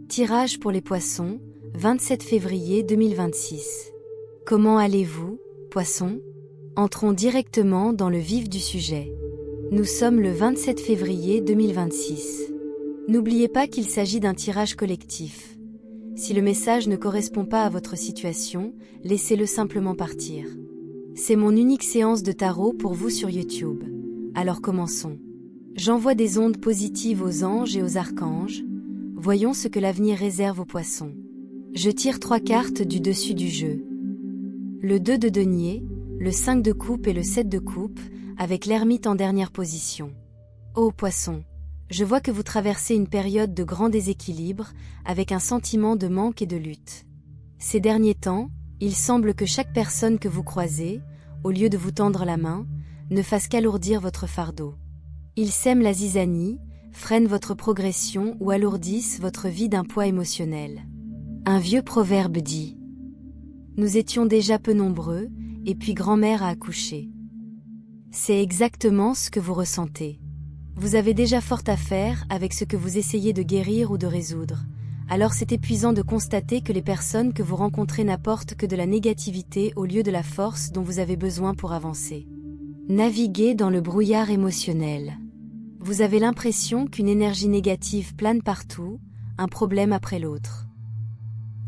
Tirage pour les poissons, 27 février 2026. Comment allez-vous, poissons? Entrons directement dans le vif du sujet. Nous sommes le 27 février 2026. N'oubliez pas qu'il s'agit d'un tirage collectif. Si le message ne correspond pas à votre situation, laissez-le simplement partir. C'est mon unique séance de tarot pour vous sur YouTube. Alors commençons. J'envoie des ondes positives aux anges et aux archanges. Voyons ce que l'avenir réserve aux poissons. Je tire 3 cartes du dessus du jeu. Le 2 de denier, le 5 de coupe et le 7 de coupe, avec l'ermite en dernière position. Ô poissons, je vois que vous traversez une période de grand déséquilibre, avec un sentiment de manque et de lutte. Ces derniers temps, il semble que chaque personne que vous croisez, au lieu de vous tendre la main, ne fasse qu'alourdir votre fardeau. Ils sèment la zizanie, freinent votre progression ou alourdissent votre vie d'un poids émotionnel. Un vieux proverbe dit « Nous étions déjà peu nombreux, et puis grand-mère a accouché ». C'est exactement ce que vous ressentez. Vous avez déjà fort à faire avec ce que vous essayez de guérir ou de résoudre. Alors c'est épuisant de constater que les personnes que vous rencontrez n'apportent que de la négativité au lieu de la force dont vous avez besoin pour avancer. Naviguez dans le brouillard émotionnel. Vous avez l'impression qu'une énergie négative plane partout, un problème après l'autre.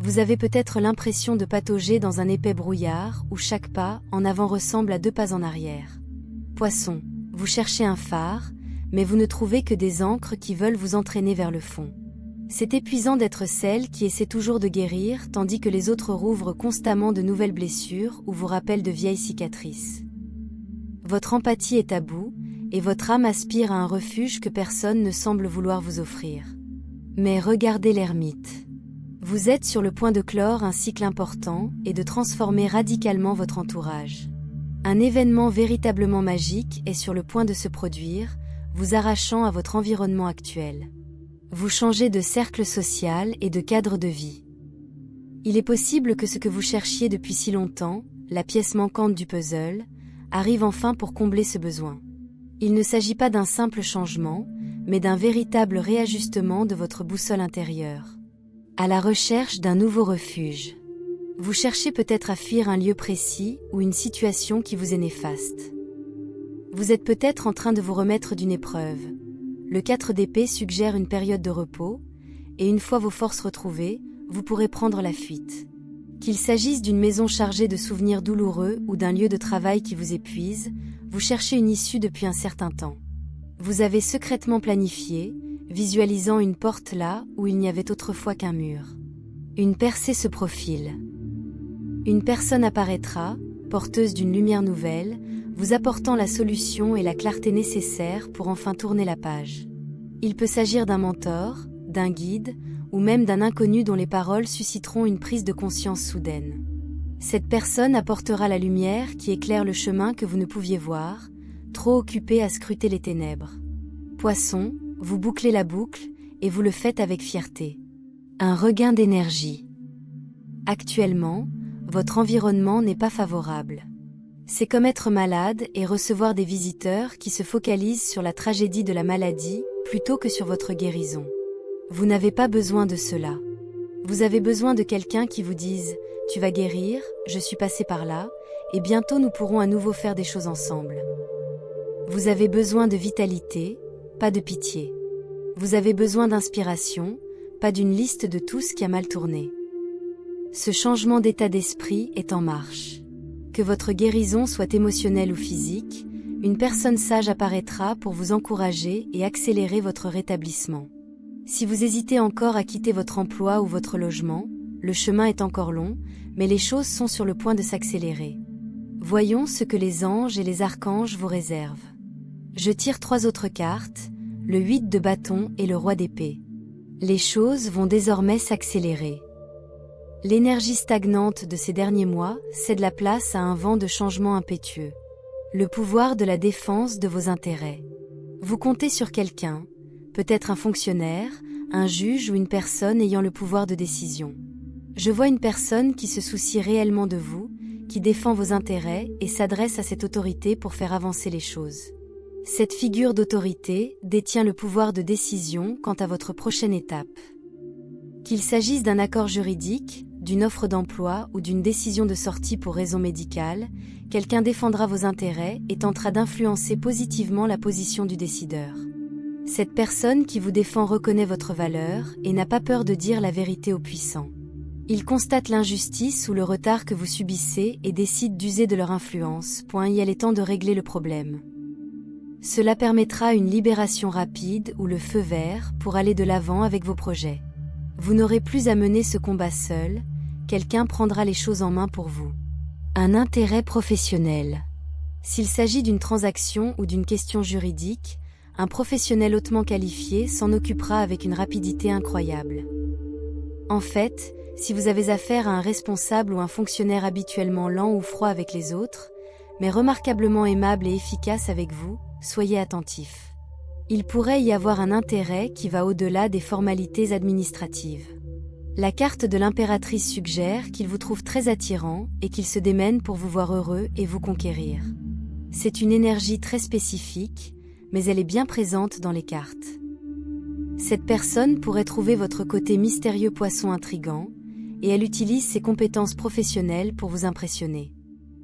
Vous avez peut-être l'impression de patauger dans un épais brouillard où chaque pas en avant ressemble à 2 pas en arrière. Poisson, vous cherchez un phare, mais vous ne trouvez que des ancres qui veulent vous entraîner vers le fond. C'est épuisant d'être celle qui essaie toujours de guérir tandis que les autres rouvrent constamment de nouvelles blessures ou vous rappellent de vieilles cicatrices. Votre empathie est à bout, et votre âme aspire à un refuge que personne ne semble vouloir vous offrir. Mais regardez l'ermite. Vous êtes sur le point de clore un cycle important et de transformer radicalement votre entourage. Un événement véritablement magique est sur le point de se produire, vous arrachant à votre environnement actuel. Vous changez de cercle social et de cadre de vie. Il est possible que ce que vous cherchiez depuis si longtemps, la pièce manquante du puzzle, arrive enfin pour combler ce besoin. Il ne s'agit pas d'un simple changement, mais d'un véritable réajustement de votre boussole intérieure. À la recherche d'un nouveau refuge. Vous cherchez peut-être à fuir un lieu précis ou une situation qui vous est néfaste. Vous êtes peut-être en train de vous remettre d'une épreuve. Le 4 d'épée suggère une période de repos, et une fois vos forces retrouvées, vous pourrez prendre la fuite. Qu'il s'agisse d'une maison chargée de souvenirs douloureux ou d'un lieu de travail qui vous épuise, vous cherchez une issue depuis un certain temps. Vous avez secrètement planifié, visualisant une porte là où il n'y avait autrefois qu'un mur. Une percée se profile. Une personne apparaîtra, porteuse d'une lumière nouvelle, vous apportant la solution et la clarté nécessaires pour enfin tourner la page. Il peut s'agir d'un mentor, d'un guide, ou même d'un inconnu dont les paroles susciteront une prise de conscience soudaine. Cette personne apportera la lumière qui éclaire le chemin que vous ne pouviez voir, trop occupé à scruter les ténèbres. Poisson, vous bouclez la boucle, et vous le faites avec fierté. Un regain d'énergie. Actuellement, votre environnement n'est pas favorable. C'est comme être malade et recevoir des visiteurs qui se focalisent sur la tragédie de la maladie plutôt que sur votre guérison. Vous n'avez pas besoin de cela. Vous avez besoin de quelqu'un qui vous dise « Tu vas guérir, je suis passé par là, et bientôt nous pourrons à nouveau faire des choses ensemble. » Vous avez besoin de vitalité, pas de pitié. Vous avez besoin d'inspiration, pas d'une liste de tout ce qui a mal tourné. Ce changement d'état d'esprit est en marche. Que votre guérison soit émotionnelle ou physique, une personne sage apparaîtra pour vous encourager et accélérer votre rétablissement. Si vous hésitez encore à quitter votre emploi ou votre logement, le chemin est encore long, mais les choses sont sur le point de s'accélérer. Voyons ce que les anges et les archanges vous réservent. Je tire 3 autres cartes, le 8 de bâton et le roi d'épée. Les choses vont désormais s'accélérer. L'énergie stagnante de ces derniers mois cède la place à un vent de changement impétueux. Le pouvoir de la défense de vos intérêts. Vous comptez sur quelqu'un, peut-être un fonctionnaire, un juge ou une personne ayant le pouvoir de décision. Je vois une personne qui se soucie réellement de vous, qui défend vos intérêts et s'adresse à cette autorité pour faire avancer les choses. Cette figure d'autorité détient le pouvoir de décision quant à votre prochaine étape. Qu'il s'agisse d'un accord juridique, d'une offre d'emploi ou d'une décision de sortie pour raison médicale, quelqu'un défendra vos intérêts et tentera d'influencer positivement la position du décideur. Cette personne qui vous défend reconnaît votre valeur et n'a pas peur de dire la vérité aux puissants. Ils constatent l'injustice ou le retard que vous subissez et décident d'user de leur influence. Il est temps de régler le problème. Cela permettra une libération rapide ou le feu vert pour aller de l'avant avec vos projets. Vous n'aurez plus à mener ce combat seul, quelqu'un prendra les choses en main pour vous. Un intérêt professionnel. S'il s'agit d'une transaction ou d'une question juridique, un professionnel hautement qualifié s'en occupera avec une rapidité incroyable. En fait, si vous avez affaire à un responsable ou un fonctionnaire habituellement lent ou froid avec les autres, mais remarquablement aimable et efficace avec vous, soyez attentif. Il pourrait y avoir un intérêt qui va au-delà des formalités administratives. La carte de l'impératrice suggère qu'il vous trouve très attirant et qu'il se démène pour vous voir heureux et vous conquérir. C'est une énergie très spécifique, mais elle est bien présente dans les cartes. Cette personne pourrait trouver votre côté mystérieux poisson intrigant, et elle utilise ses compétences professionnelles pour vous impressionner.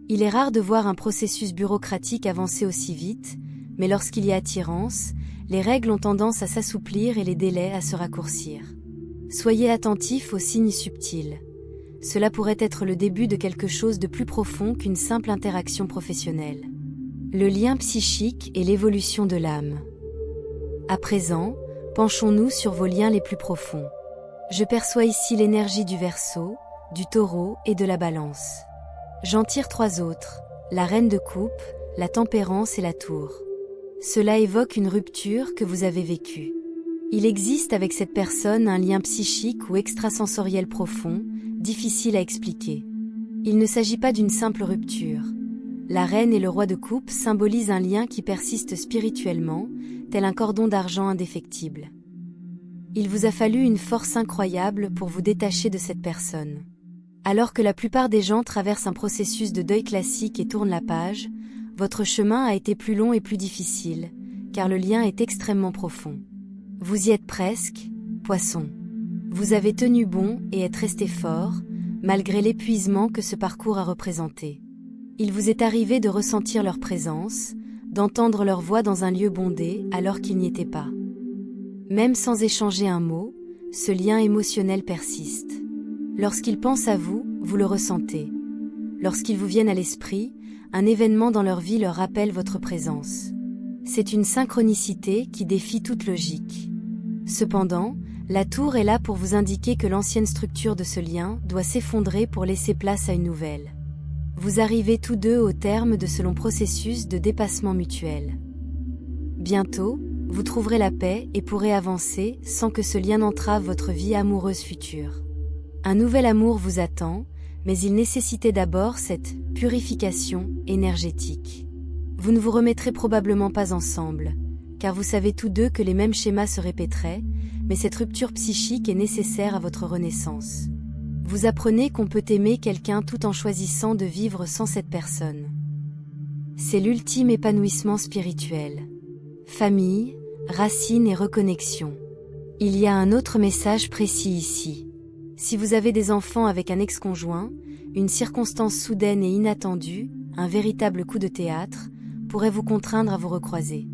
Il est rare de voir un processus bureaucratique avancer aussi vite, mais lorsqu'il y a attirance, les règles ont tendance à s'assouplir et les délais à se raccourcir. Soyez attentif aux signes subtils. Cela pourrait être le début de quelque chose de plus profond qu'une simple interaction professionnelle. Le lien psychique et l'évolution de l'âme. À présent, penchons-nous sur vos liens les plus profonds. Je perçois ici l'énergie du Verseau, du Taureau et de la Balance. J'en tire 3 autres, la Reine de Coupe, la Tempérance et la Tour. Cela évoque une rupture que vous avez vécue. Il existe avec cette personne un lien psychique ou extrasensoriel profond, difficile à expliquer. Il ne s'agit pas d'une simple rupture. La Reine et le Roi de Coupe symbolisent un lien qui persiste spirituellement, tel un cordon d'argent indéfectible. Il vous a fallu une force incroyable pour vous détacher de cette personne. Alors que la plupart des gens traversent un processus de deuil classique et tournent la page, votre chemin a été plus long et plus difficile, car le lien est extrêmement profond. Vous y êtes presque, Poisson. Vous avez tenu bon et êtes resté fort, malgré l'épuisement que ce parcours a représenté. Il vous est arrivé de ressentir leur présence, d'entendre leur voix dans un lieu bondé alors qu'ils n'y étaient pas. Même sans échanger un mot, ce lien émotionnel persiste. Lorsqu'ils pensent à vous, vous le ressentez. Lorsqu'ils vous viennent à l'esprit, un événement dans leur vie leur rappelle votre présence. C'est une synchronicité qui défie toute logique. Cependant, la tour est là pour vous indiquer que l'ancienne structure de ce lien doit s'effondrer pour laisser place à une nouvelle. Vous arrivez tous deux au terme de ce long processus de dépassement mutuel. Bientôt, vous trouverez la paix et pourrez avancer sans que ce lien n'entrave votre vie amoureuse future. Un nouvel amour vous attend, mais il nécessitait d'abord cette purification énergétique. Vous ne vous remettrez probablement pas ensemble, car vous savez tous deux que les mêmes schémas se répéteraient, mais cette rupture psychique est nécessaire à votre renaissance. Vous apprenez qu'on peut aimer quelqu'un tout en choisissant de vivre sans cette personne. C'est l'ultime épanouissement spirituel. Famille, racines et reconnexion. Il y a un autre message précis ici. Si vous avez des enfants avec un ex-conjoint, une circonstance soudaine et inattendue, un véritable coup de théâtre, pourrait vous contraindre à vous recroiser.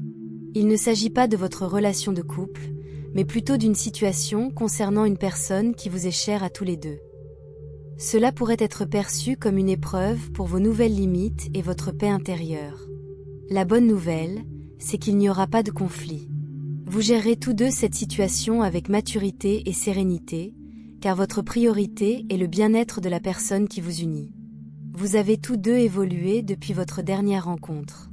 Il ne s'agit pas de votre relation de couple, mais plutôt d'une situation concernant une personne qui vous est chère à tous les deux. Cela pourrait être perçu comme une épreuve pour vos nouvelles limites et votre paix intérieure. La bonne nouvelle, c'est qu'il n'y aura pas de conflit. Vous gérerez tous deux cette situation avec maturité et sérénité, car votre priorité est le bien-être de la personne qui vous unit. Vous avez tous deux évolué depuis votre dernière rencontre.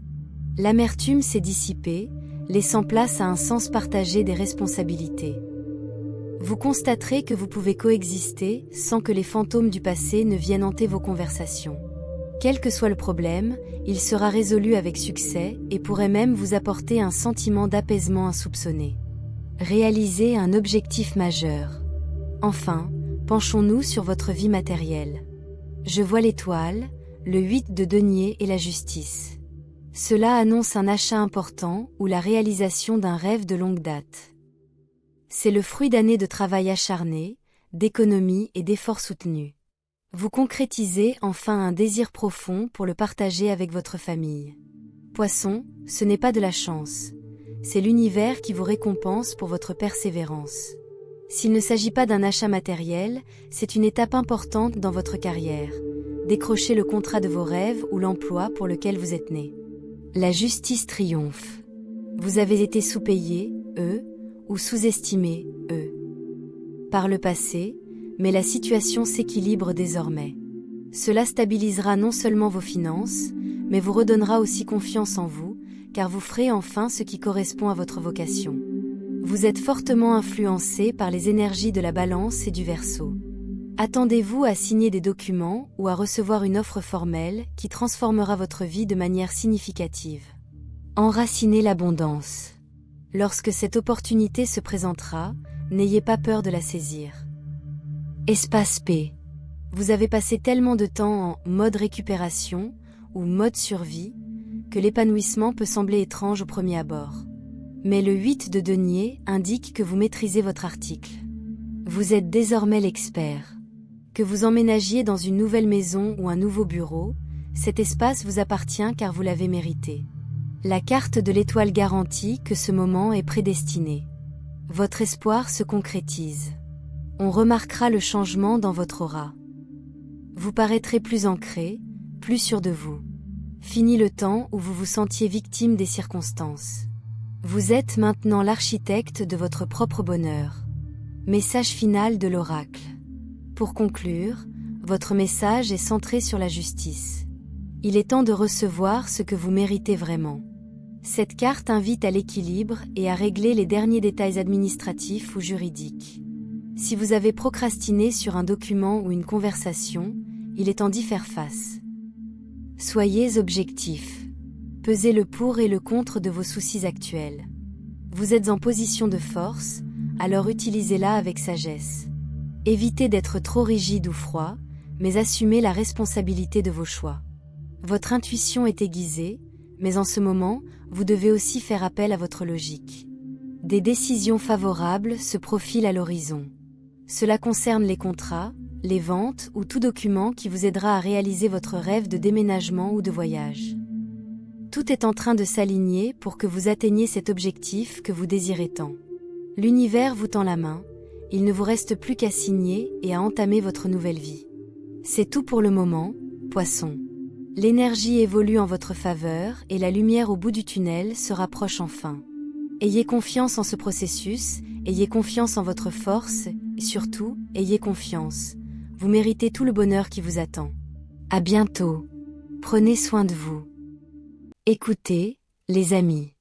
L'amertume s'est dissipée, laissant place à un sens partagé des responsabilités. Vous constaterez que vous pouvez coexister sans que les fantômes du passé ne viennent hanter vos conversations. Quel que soit le problème, il sera résolu avec succès et pourrait même vous apporter un sentiment d'apaisement insoupçonné. Réalisez un objectif majeur. Enfin, penchons-nous sur votre vie matérielle. Je vois l'étoile, le 8 de denier et la justice. Cela annonce un achat important ou la réalisation d'un rêve de longue date. C'est le fruit d'années de travail acharné, d'économie et d'efforts soutenus. Vous concrétisez enfin un désir profond pour le partager avec votre famille. Poisson, ce n'est pas de la chance. C'est l'univers qui vous récompense pour votre persévérance. S'il ne s'agit pas d'un achat matériel, c'est une étape importante dans votre carrière. Décrochez le contrat de vos rêves ou l'emploi pour lequel vous êtes né. La justice triomphe. Vous avez été sous-payé, ou sous-estimé, par le passé, mais la situation s'équilibre désormais. Cela stabilisera non seulement vos finances, mais vous redonnera aussi confiance en vous, car vous ferez enfin ce qui correspond à votre vocation. Vous êtes fortement influencé par les énergies de la Balance et du Verseau. Attendez-vous à signer des documents ou à recevoir une offre formelle qui transformera votre vie de manière significative. Enracinez l'abondance. Lorsque cette opportunité se présentera, n'ayez pas peur de la saisir. Espace paix. Vous avez passé tellement de temps en mode récupération ou mode survie que l'épanouissement peut sembler étrange au premier abord. Mais le 8 de denier indique que vous maîtrisez votre article. Vous êtes désormais l'expert. Que vous emménagiez dans une nouvelle maison ou un nouveau bureau, cet espace vous appartient car vous l'avez mérité. La carte de l'étoile garantit que ce moment est prédestiné. Votre espoir se concrétise. On remarquera le changement dans votre aura. Vous paraîtrez plus ancré, plus sûr de vous. Fini le temps où vous vous sentiez victime des circonstances. Vous êtes maintenant l'architecte de votre propre bonheur. Message final de l'oracle. Pour conclure, votre message est centré sur la justice. Il est temps de recevoir ce que vous méritez vraiment. Cette carte invite à l'équilibre et à régler les derniers détails administratifs ou juridiques. Si vous avez procrastiné sur un document ou une conversation, il est temps d'y faire face. Soyez objectif. Pesez le pour et le contre de vos soucis actuels. Vous êtes en position de force, alors utilisez-la avec sagesse. Évitez d'être trop rigide ou froid, mais assumez la responsabilité de vos choix. Votre intuition est aiguisée, mais en ce moment, vous devez aussi faire appel à votre logique. Des décisions favorables se profilent à l'horizon. Cela concerne les contrats, les ventes ou tout document qui vous aidera à réaliser votre rêve de déménagement ou de voyage. Tout est en train de s'aligner pour que vous atteigniez cet objectif que vous désirez tant. L'univers vous tend la main, il ne vous reste plus qu'à signer et à entamer votre nouvelle vie. C'est tout pour le moment, Poisson. L'énergie évolue en votre faveur et la lumière au bout du tunnel se rapproche enfin. Ayez confiance en ce processus, ayez confiance en votre force, et surtout, ayez confiance. Vous méritez tout le bonheur qui vous attend. À bientôt. Prenez soin de vous. Écoutez, les amis.